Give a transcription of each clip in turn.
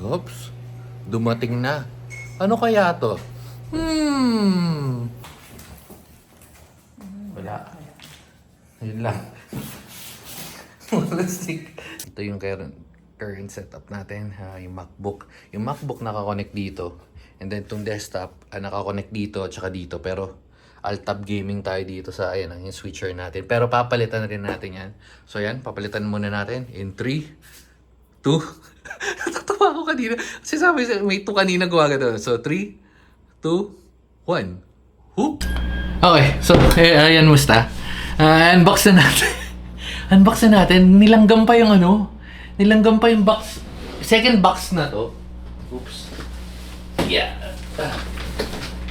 Oops, dumating na. Ano kaya to? Wala. Yun lang. Plastic. Ito yung current setup natin. Yung MacBook. Yung MacBook nakakonect dito. And then itong desktop, nakakonect dito at saka dito. Pero alt-tab gaming tayo dito sa yung switcher natin. Pero papalitan na rin natin yan. So yan, papalitan muna natin in 3, 2, natatawa ako kanina. Kasi sabi, may 2 kanina gumagano. So 3, 2, 1. Whoop! Okay, so ayan, musta? Unbox na natin. Unbox na natin. Nilanggam pa yung nilanggam pa yung box. Second box na to. Oops. Yeah.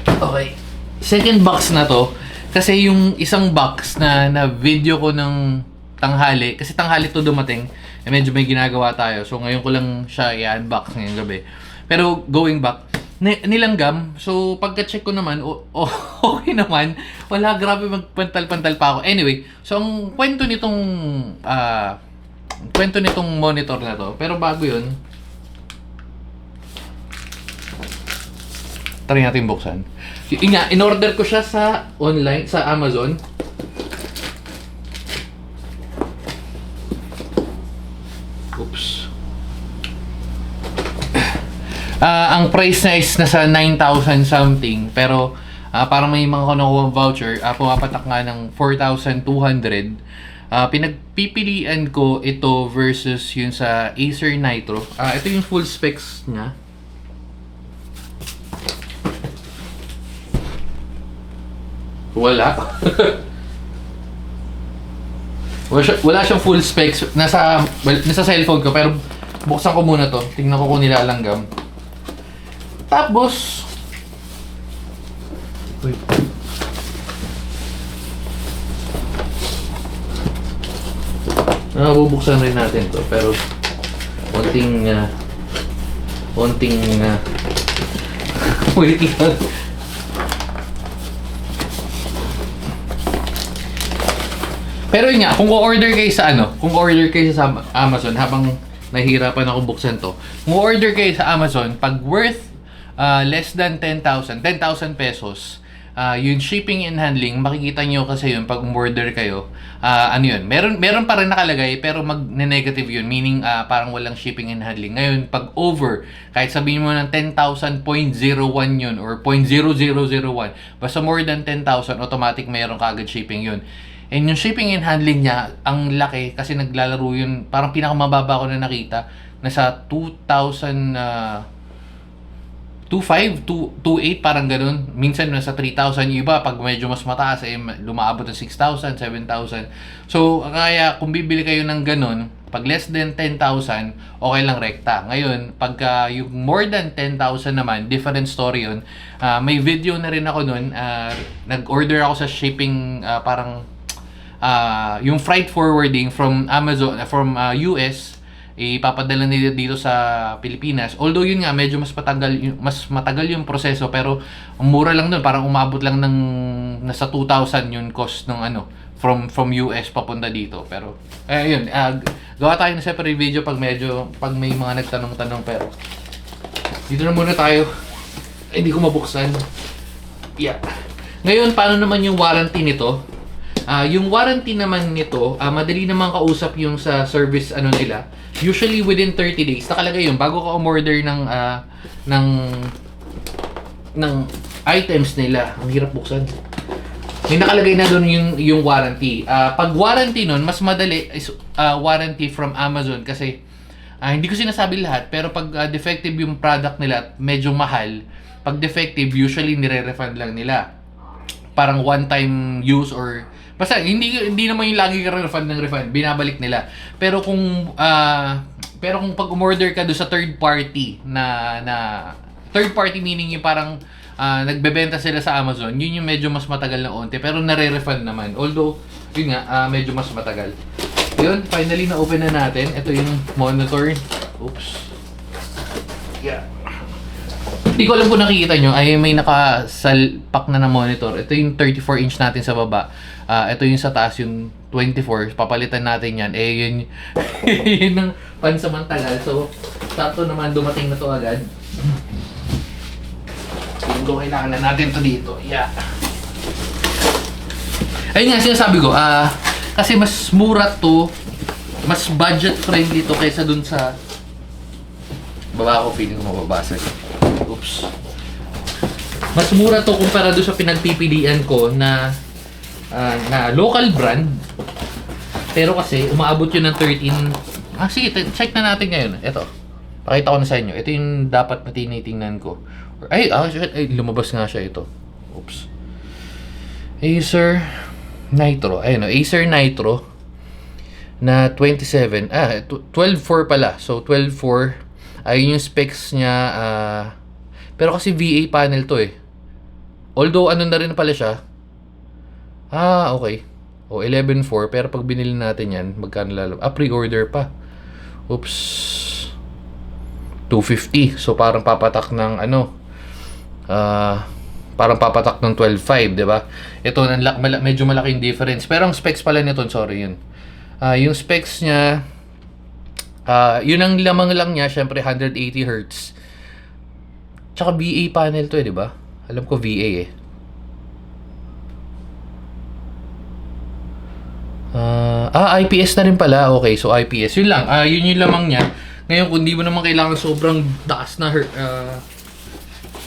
Okay. Second box na to. Kasi yung isang box na video ko ng tanghali. Kasi tanghali to dumating. Medyo may ginagawa tayo. So ngayon ko lang siya i-unbox ngayong gabi. Pero going back, nilanggam. So pagka-check ko naman, okay naman. Wala, grabe magpantal-pantal pa ako. Anyway, so ang kwento nitong monitor na to. Pero bago yun, try natin buksan. In-order ko siya sa online, sa Amazon. Oops. Ang price na is nasa 9,000 something. Pero parang may mga kinukuha voucher. Pumapatak nga ng 4,200. Pinagpipilian ko ito versus yun sa Acer Nitro. Ito yung full specs niya. Wala. Wala siyang full specs. Nasa cellphone ko. Pero buksan ko muna to. Tingnan ko kung nilalanggam. Tapos bubuksan rin natin to. Pero konting wait lang. Pero yun nga, kung order kayo sa Amazon, habang nahihirapan ako buksan to, kung order kayo sa Amazon, pag worth less than 10,000 pesos, yung shipping and handling, makikita nyo kasi yun pag order kayo, meron pa rin nakalagay pero mag-negative yun, meaning parang walang shipping and handling. Ngayon, pag over, kahit sabihin mo ng 10,000.01 yun or 0.0001, basta more than 10,000, automatic meron kagad shipping yun. And yung shipping and handling niya, ang laki kasi naglalaro yun, parang pinakamababa ko na nakita, nasa 2,500, 2,800, parang ganun. Minsan nasa 3,000 yung iba, pag medyo mas mataas, lumaabot ng 6,000, 7,000. So, kaya kung bibili kayo ng ganun, pag less than 10,000, okay lang rekta. Ngayon, pagka yung more than 10,000 naman, different story yun. May video na rin ako nun. Nag-order ako sa shipping, yung freight forwarding from Amazon, from US, ipapadala nila dito sa Pilipinas. Although yun nga, medyo mas matagal yung proseso, pero mura lang nun, parang umabot lang ng nasa 2,000 yung cost ng from US papunta dito. Pero yun, gawa tayo ng separate video pag may mga nagtanong-tanong. Pero dito na muna tayo. Hindi ko mabuksan. Yeah. Ngayon, paano naman yung warranty nito? Yung warranty naman nito, madali naman kausap yung sa service nila. Usually within 30 days, nakalagay yun bago ka umorder ng items nila. Ang hirap buksan. May nakalagay na doon yung warranty. Pag warranty nun, mas madali is warranty from Amazon kasi hindi ko sinasabi lahat, pero pag defective yung product nila, medyo mahal. Pag defective, usually nire-refund lang nila. Parang one-time use or basta hindi naman yung lagi ka refund ng refund, binabalik nila. Pero kung pag umorder ka do sa third party na third party, meaning yung parang nagbebenta sila sa Amazon, yun yung medyo mas matagal na onte, pero nare-refund naman. Although yun nga, medyo mas matagal. Yun, finally na open na natin. Ito yung monitor. Oops. Yeah. Hindi ko alam kung nakikita nyo, ay may nakasalpak na monitor. Ito yung 34-inch natin sa baba. Ito yung sa taas, yung 24, papalitan natin yan. Eh, yun, yun ang pansamantagal. So, sakto naman dumating na to agad. Kung kailangan na natin to dito. Yeah. Ayun nga, sinasabi ko, kasi mas mura to, mas budget friendly to kaysa dun sa baba ko, feeling ko mababasag. Oops. Mas mura to kumpara doon sa pinagpipilian ko na local brand. Pero kasi umaabot yun ng 13. Sige, check na natin ngayon. Ito. Pakita ko na sa inyo. Ito yung dapat na tinitingnan ko. Ay, lumabas nga siya ito. Oops. Acer Nitro. Ayun, Acer Nitro na 27. 12.4 pala. So 12.4. Ayun yung specs niya. Pero kasi VA panel to eh. Although ano na rin pala siya. Okay. 11.4. Pero pag binili natin yan, magkano lalabas? Pre-order pa. Oops. 250. So parang papatak ng parang papatak ng 12.5, di ba? Ito, medyo malaking difference. Pero ang specs pala nito, sorry yun. Yung specs niya, yun ang lamang lang niya, syempre 180 Hz. Tsaka VA panel to eh, di ba? Alam ko VA eh. IPS na rin pala. Okay, so IPS. Yun lang. Yun yung lamang niya. Ngayon, kung di mo naman kailangan sobrang taas na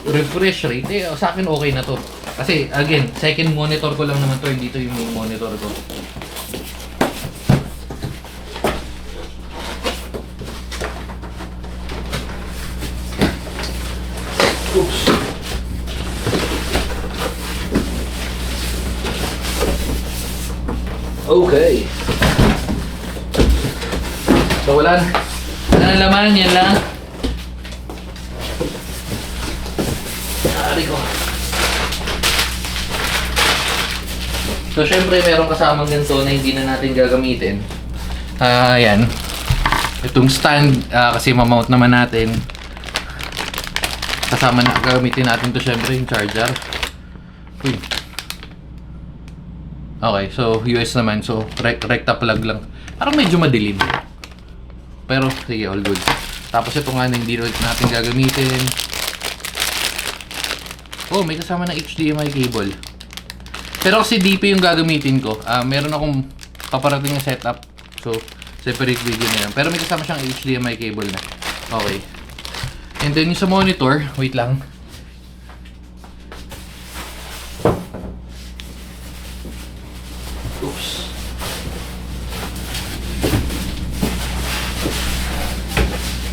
refresh rate, sa akin okay na to. Kasi, again, second monitor ko lang naman to. Hindi to yung main monitor ko. Oops. Okay. So, wala na laman. Yan lang. Ari ko. So, syempre, meron kasamang ganito na hindi na natin gagamitin. Ayan. Itong stand, kasi mamount naman natin. Kasama na, gagamitin natin to syempre, yung charger. Uy. Okay, so, US naman. So, recta plug lang. Parang medyo madilim. Pero, sige, all good. Tapos, ito nga na hindi natin gagamitin. Oh, may kasama ng HDMI cable. Pero kasi DP yung gagamitin ko. Meron akong paparating na setup. So, separate video na yan. Pero may kasama siyang HDMI cable na. Okay. And then yung sa monitor, wait lang. Oops.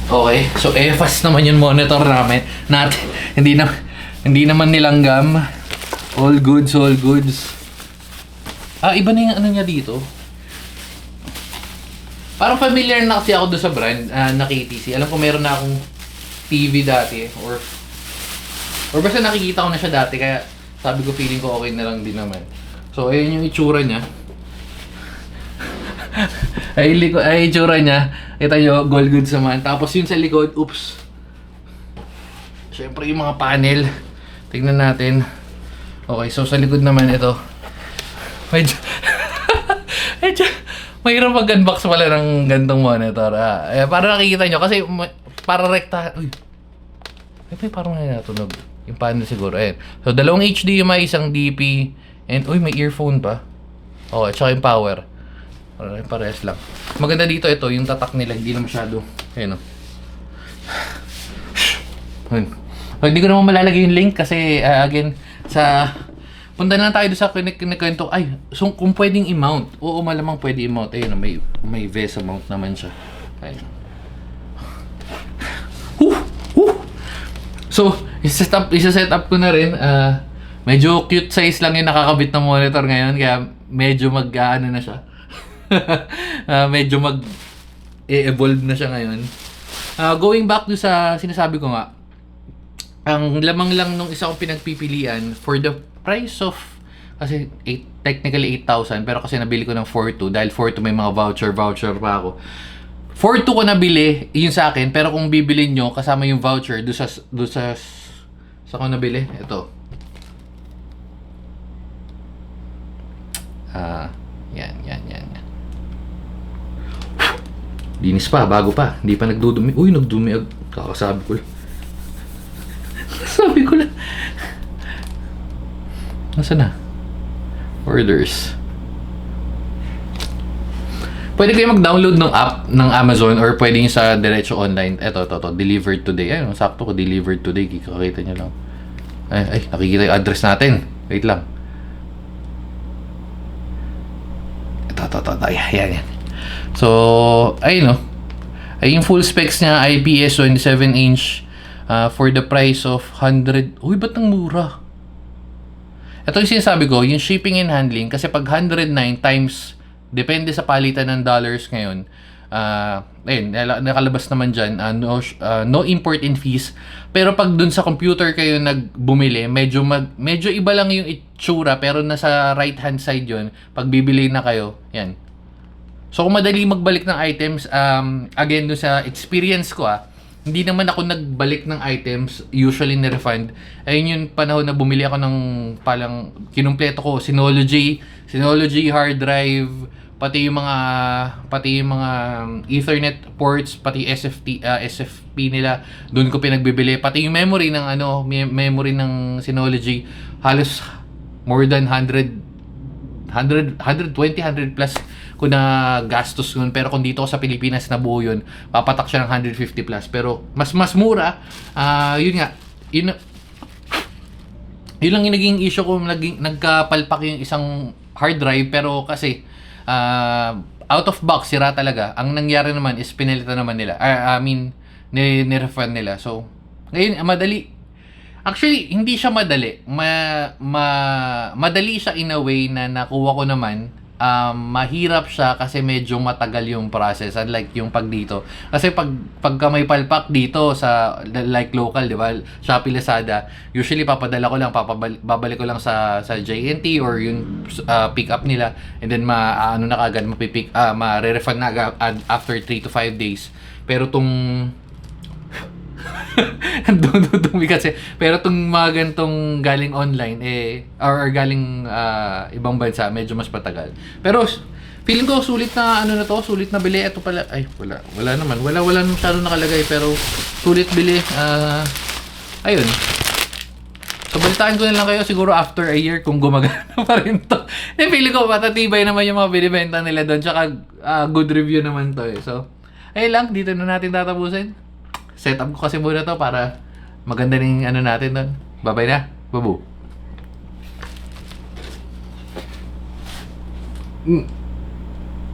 Okay, so fast naman yung monitor namin. Hindi naman nilanggam. All goods, all goods. Iba na yung ano niya dito. Parang familiar na kasi ako doon sa brand na KTC. Alam ko meron na akong TV dati or basta nakikita ko na siya dati kaya sabi ko feeling ko okay na lang din naman. So ayun yung itsura niya. ay itsura niya. Kita nyo, gold goods naman. Tapos yun sa likod, oops. Syempre yung mga panel. Tingnan natin. Okay, so sa likod naman ito. Medyo mahirap mag-unbox pala ng gantong monitor. Para nakikita nyo kasi para rekta. Uy. May parang natunog. Yung panel siguro. Ayan. So, dalawang HDMI, isang DP. And, may earphone pa. Okay, tsaka yung power. Parehas lang. Maganda dito ito, yung tatak nila. Hindi na masyado. Ayan o. Hindi ko naman malalagay yung link kasi, again, punta na lang tayo doon sa kinikwento. So kung pwedeng i-mount. Oo, malamang pwede i-mount. Ayun, may VESA mount naman siya. Ayun. So, isa-set up ko na rin. Medyo cute size lang yung nakakabit na monitor ngayon. Kaya medyo mag-ano na siya. Medyo mag-evolve na siya ngayon. Going back to sa sinasabi ko nga, ang lamang lang nung isa kong pinagpipilian for the price of, kasi technically 8,000, pero kasi nabili ko ng 4,200 dahil 4,200 may mga voucher pa ako. 4,200 ko nabili, yun sa akin, pero kung bibilin nyo, kasama yung voucher, sa ko nabili, ito. Yan. Linis pa, bago pa. Hindi pa nagdudumi. Uy, nagdumi. Kakasabi ko lang. Sabi ko lang. Nasaan na? Orders. Pwede kayo mag-download ng app ng Amazon or pwede nyo sa diretso online. Ito. Delivered today. Ayun, sakto ko. Delivered today. Kikakita nyo lang. Ay, nakikita yung address natin. Wait lang. Ito. Yan. So, ayun, no? Ay, yung full specs niya, IPS 27-inch for the price of 100. Uy, ba't ang mura? Ito yung sinasabi ko, yung shipping and handling, kasi pag 109 times, depende sa palitan ng dollars ngayon, ayun, nakalabas naman dyan, no import and fees. Pero pag dun sa computer kayo nagbumili, medyo iba lang yung itsura, pero nasa right hand side yun, pag bibili na kayo, yan. So kung madali magbalik ng items, again, dun sa experience ko, hindi naman ako nagbalik ng items, usually ni-refund. Ayun yung panahon na bumili ako ng palang kinumpleto ko, Synology hard drive, pati yung mga Ethernet ports, pati SFP nila, doon ko pinagbibili. Pati yung memory ng Synology, halos more than 120, 100 plus ko na gastos nun. Pero kung dito ko sa Pilipinas na buo yun, papatak siya ng 150 plus. Pero mas mura. Yun nga, yun lang yung naging issue ko, nagkapalpak yung isang hard drive. Pero kasi out of box, sira talaga. Ang nangyari naman is pinalitan naman nila. Ni-refund nila. So, ngayon, madali. Actually, hindi siya madali. Madali siya in a way na nakuha ko naman. Mahirap siya kasi medyo matagal yung process, unlike yung pag dito. Kasi pagka may palpak dito sa like local, di ba, Shopee, Lazada, usually papadala ko lang, babalik ko lang sa JNT or yung pick up nila, and then ma-re-refund na after 3 to 5 days. Pero dumi kasi. Pero itong mga ganitong galing online, or galing ibang bansa, medyo mas patagal. Pero feeling ko sulit na sulit na bili. Ito pala, wala naman. Wala nang masyado nakalagay, pero sulit bili. Ayun. So, balitaan ko na lang kayo siguro after a year kung gumagana pa rin to. Feeling ko matatibay naman yung mga binibenta nila doon. Tsaka good review naman to . So, ayun lang. Dito na natin tatapusin. Set up ko kasi muna to para maganda rin natin doon. Bye-bye na. Babu.